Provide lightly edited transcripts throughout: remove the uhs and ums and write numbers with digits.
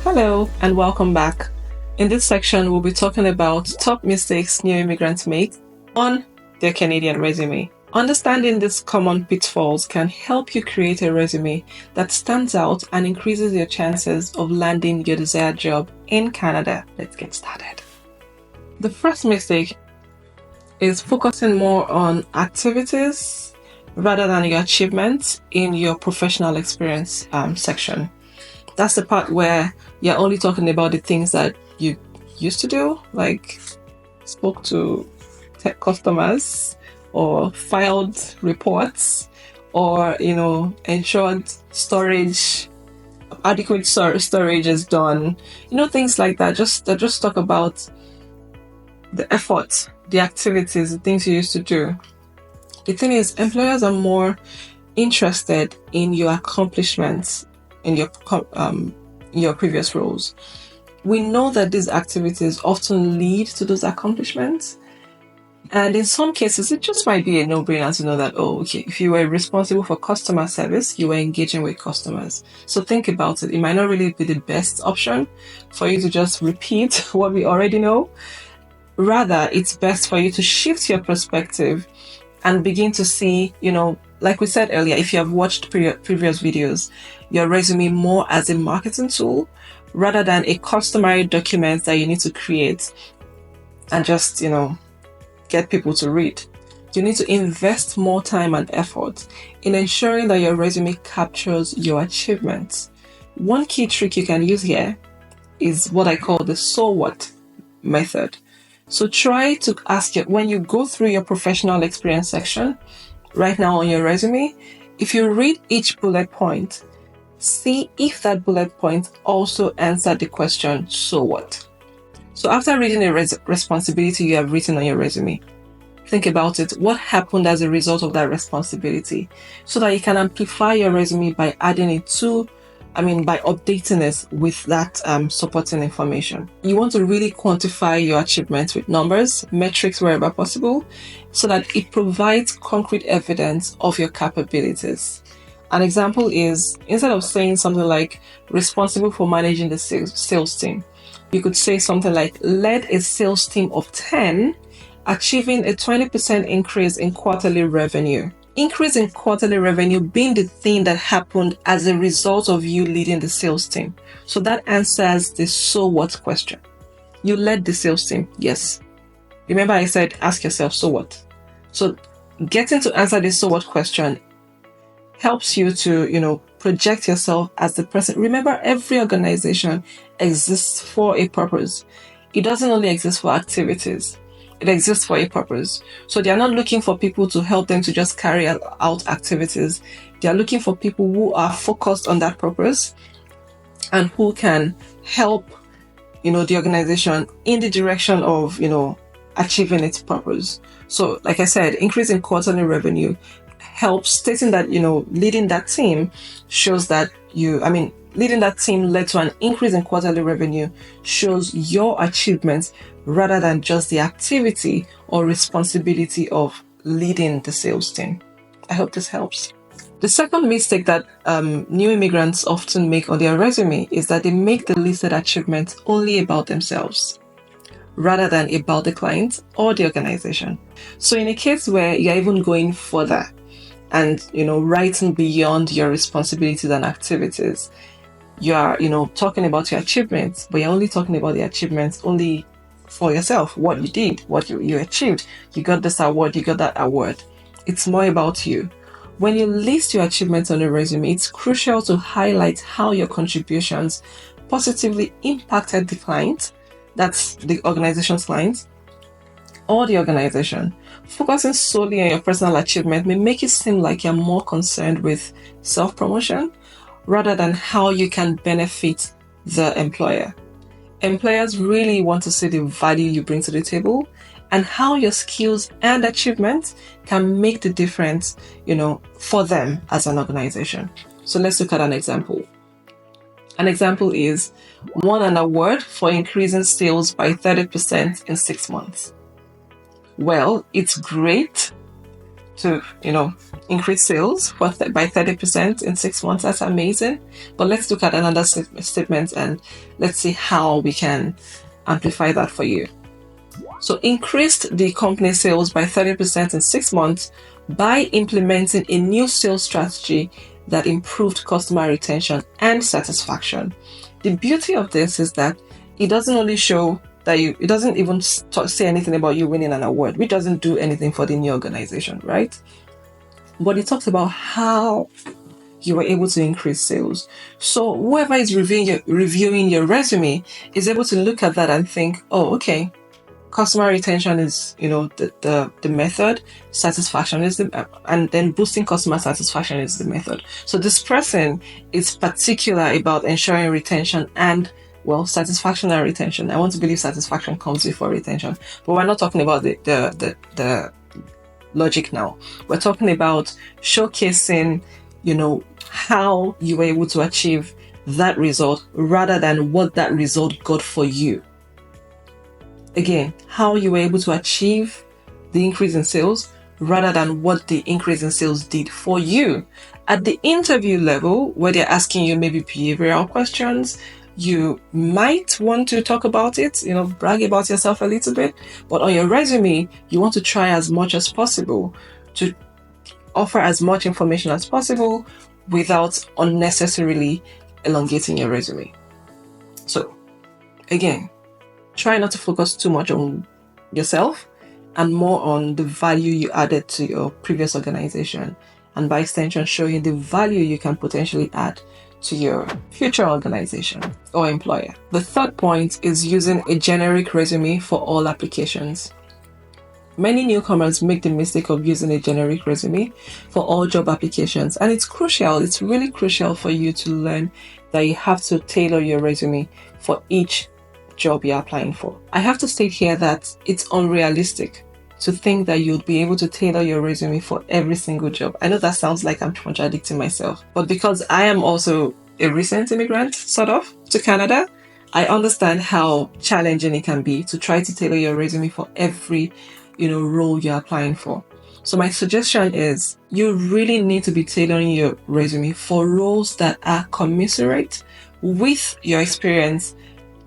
Hello and welcome back. In this section, we'll be talking about top mistakes new immigrants make on their Canadian resume. Understanding these common pitfalls can help you create a resume that stands out and increases your chances of landing your desired job in Canada. Let's get started. The first mistake is focusing more on activities rather than your achievements in your professional experience section. That's the part where you're only talking about the things that you used to do, like spoke to customers or filed reports or, ensured storage, adequate storage is done, things like that. Just talk about the effort, the activities, the things you used to do. The thing is, employers are more interested in your accomplishments in your previous roles. We know that these activities often lead to those accomplishments. And in some cases, it just might be a no-brainer to know that, if you were responsible for customer service, you were engaging with customers. So think about it. It might not really be the best option for you to just repeat what we already know. Rather, it's best for you to shift your perspective and begin to see, like we said earlier, if you have watched previous videos, your resume more as a marketing tool rather than a customary document that you need to create and just, get people to read. You need to invest more time and effort in ensuring that your resume captures your achievements. One key trick you can use here is what I call the so what method. So try to ask when you go through your professional experience section right now on your resume, if you read each bullet point, see if that bullet point also answered the question, so what? So after reading a responsibility you have written on your resume, think about it. What happened as a result of that responsibility? So that you can amplify your resume by adding it by updating it with that supporting information. You want to really quantify your achievements with numbers, metrics wherever possible, so that it provides concrete evidence of your capabilities. An example is, instead of saying something like responsible for managing the sales team, you could say something like led a sales team of 10, achieving a 20% increase in quarterly revenue. Increase in quarterly revenue being the thing that happened as a result of you leading the sales team. So that answers the so what question. You led the sales team, yes. Remember I said ask yourself so what. So getting to answer the so what question helps you to, project yourself as the person. Remember, every organization exists for a purpose. It doesn't only exist for activities. It exists for a purpose. So they are not looking for people to help them to just carry out activities. They are looking for people who are focused on that purpose and who can help, the organization in the direction of, achieving its purpose. So like I said, increase in quarterly revenue helps, stating that, leading that team shows that leading that team led to an increase in quarterly revenue shows your achievements rather than just the activity or responsibility of leading the sales team. I hope this helps. The second mistake that new immigrants often make on their resume is that they make the listed achievements only about themselves rather than about the client or the organization. So in a case where you're even going further and, writing beyond your responsibilities and activities, you are, talking about your achievements, but you're only talking about the achievements only for yourself, what you did, what you achieved. You got this award, you got that award. It's more about you. When you list your achievements on a resume, it's crucial to highlight how your contributions positively impacted the client, that's the organization's client, or the organization. Focusing solely on your personal achievement may make it seem like you're more concerned with self-promotion rather than how you can benefit the employer. Employers really want to see the value you bring to the table and how your skills and achievements can make the difference, for them as an organization. So let's look at an example. An example is won an award for increasing sales by 30% in 6 months. Well, it's great, to, increase sales by 30% in 6 months. That's amazing. But let's look at another statement and let's see how we can amplify that for you. So increased the company sales by 30% in 6 months by implementing a new sales strategy that improved customer retention and satisfaction. The beauty of this is that it doesn't only show that it doesn't even say anything about you winning an award, which doesn't do anything for the new organization, right? But it talks about how you were able to increase sales. So whoever is reviewing your resume is able to look at that and think, oh, okay, customer retention is, the method, satisfaction is and then boosting customer satisfaction is the method. So this person is particular about ensuring retention and, satisfaction and retention. I want to believe satisfaction comes before retention, but we're not talking about the logic now. We're talking about showcasing, how you were able to achieve that result rather than what that result got for you. Again, how you were able to achieve the increase in sales rather than what the increase in sales did for you. At the interview level, where they're asking you maybe behavioral questions, you might want to talk about it, brag about yourself a little bit. But on your resume, you want to try as much as possible to offer as much information as possible without unnecessarily elongating your resume. So, again, try not to focus too much on yourself and more on the value you added to your previous organization, and by extension, showing the value you can potentially add to your future organization or employer. The third point is using a generic resume for all applications. Many newcomers make the mistake of using a generic resume for all job applications, and it's really crucial for you to learn that you have to tailor your resume for each job you're applying for. I have to state here that it's unrealistic to think that you'll be able to tailor your resume for every single job. I know that sounds like I'm contradicting myself, but because I am also a recent immigrant, sort of, to Canada, I understand how challenging it can be to try to tailor your resume for every, role you're applying for. So my suggestion is you really need to be tailoring your resume for roles that are commensurate with your experience.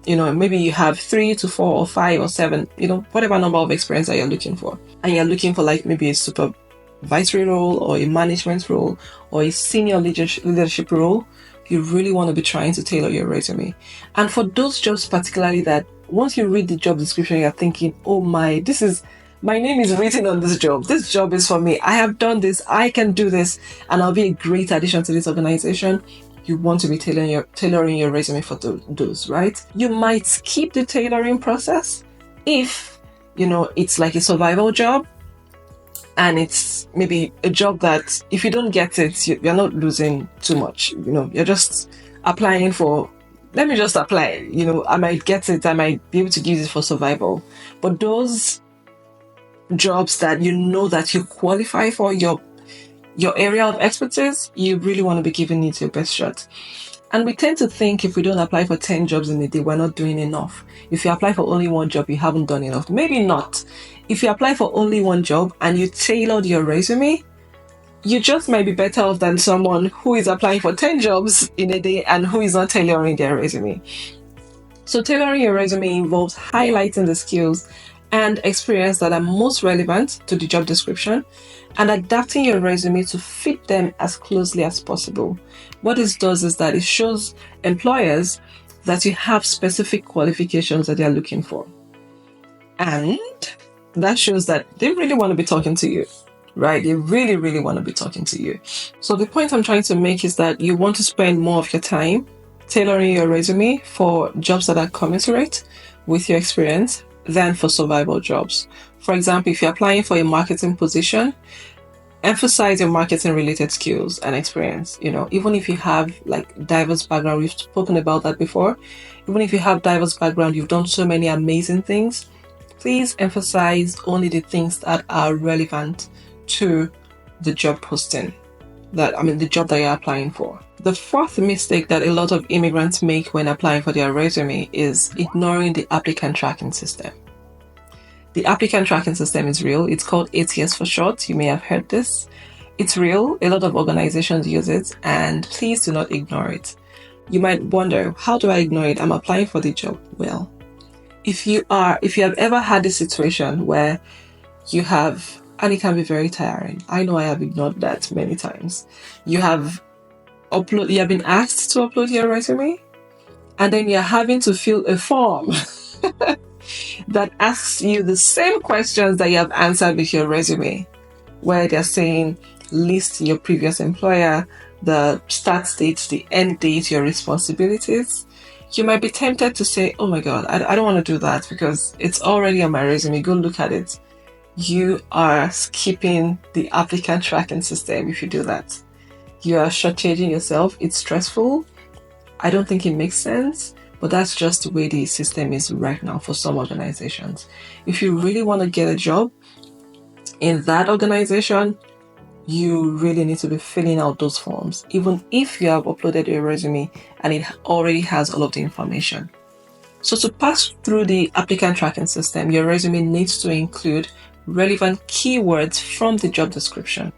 Maybe you have 3 to 4 or 5 or 7, whatever number of experience that you're looking for. And you're looking for like maybe a supervisory role or a management role or a senior leadership role. You really want to be trying to tailor your resume. And for those jobs particularly that once you read the job description, you're thinking, oh my name is written on this job. This job is for me. I have done this. I can do this. And I'll be a great addition to this organization. You want to be tailoring your resume for those, right? You might skip the tailoring process if, it's like a survival job and it's maybe a job that if you don't get it, you're not losing too much. You're just applying for, let me just apply. I might get it. I might be able to use it for survival. But those jobs that that you qualify for, your area of expertise, you really want to be giving it your best shot. And we tend to think if we don't apply for 10 jobs in a day, we're not doing enough. If you apply for only one job, you haven't done enough. Maybe not. If you apply for only one job and you tailored your resume, you just might be better off than someone who is applying for 10 jobs in a day and who is not tailoring their resume. So tailoring your resume involves highlighting the skills and experience that are most relevant to the job description and adapting your resume to fit them as closely as possible. What this does is that it shows employers that you have specific qualifications that they're looking for. And that shows that they really want to be talking to you, right? They really, really want to be talking to you. So the point I'm trying to make is that you want to spend more of your time tailoring your resume for jobs that are commensurate with your experience than for survival jobs. For example, if you're applying for a marketing position, emphasize your marketing related skills and experience. Even if you have like diverse background, we've spoken about that before. Even if you have diverse background, you've done so many amazing things, please emphasize only the things that are relevant to the job posting, the job that you're applying for. The fourth mistake that a lot of immigrants make when applying for their resume is ignoring the applicant tracking system. The applicant tracking system is real. It's called ATS for short. You may have heard this. It's real. A lot of organizations use it, and please do not ignore it. You might wonder, how do I ignore it? I'm applying for the job. Well, if you have ever had a situation where you have, and it can be very tiring. I know I have ignored that many times. You have been asked to upload your resume, and then you're having to fill a form that asks you the same questions that you have answered with your resume, where they're saying, list your previous employer, the start date, the end date, your responsibilities. You might be tempted to say, oh my God, I don't want to do that because it's already on my resume. Go look at it. You are skipping the applicant tracking system if you do that. You are shortchanging yourself. It's stressful. I don't think it makes sense, but that's just the way the system is right now for some organizations. If you really want to get a job in that organization, you really need to be filling out those forms, even if you have uploaded your resume and it already has all of the information. So to pass through the applicant tracking system, your resume needs to include relevant keywords from the job description.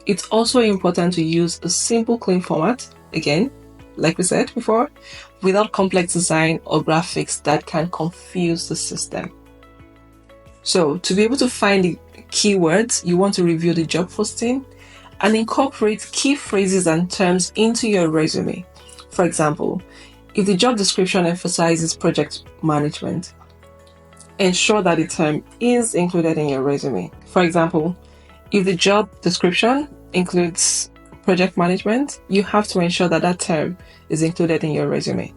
It's also important to use a simple, clean format, again, like we said before, without complex design or graphics that can confuse the system. So to be able to find the keywords, you want to review the job posting and incorporate key phrases and terms into your resume. For example, if the job description emphasizes project management, ensure that the term is included in your resume. For example, if the job description includes project management, you have to ensure that that term is included in your resume,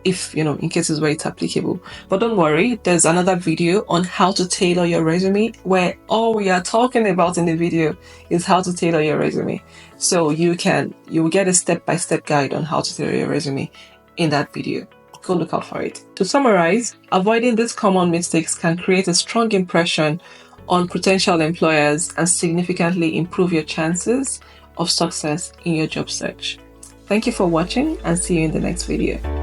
if in cases where it's applicable. But don't worry, there's another video on how to tailor your resume, where all we are talking about in the video is how to tailor your resume. So you will get a step-by-step guide on how to tailor your resume in that video. Go look out for it. To summarize, avoiding these common mistakes can create a strong impression on potential employers and significantly improve your chances of success in your job search. Thank you for watching, and see you in the next video.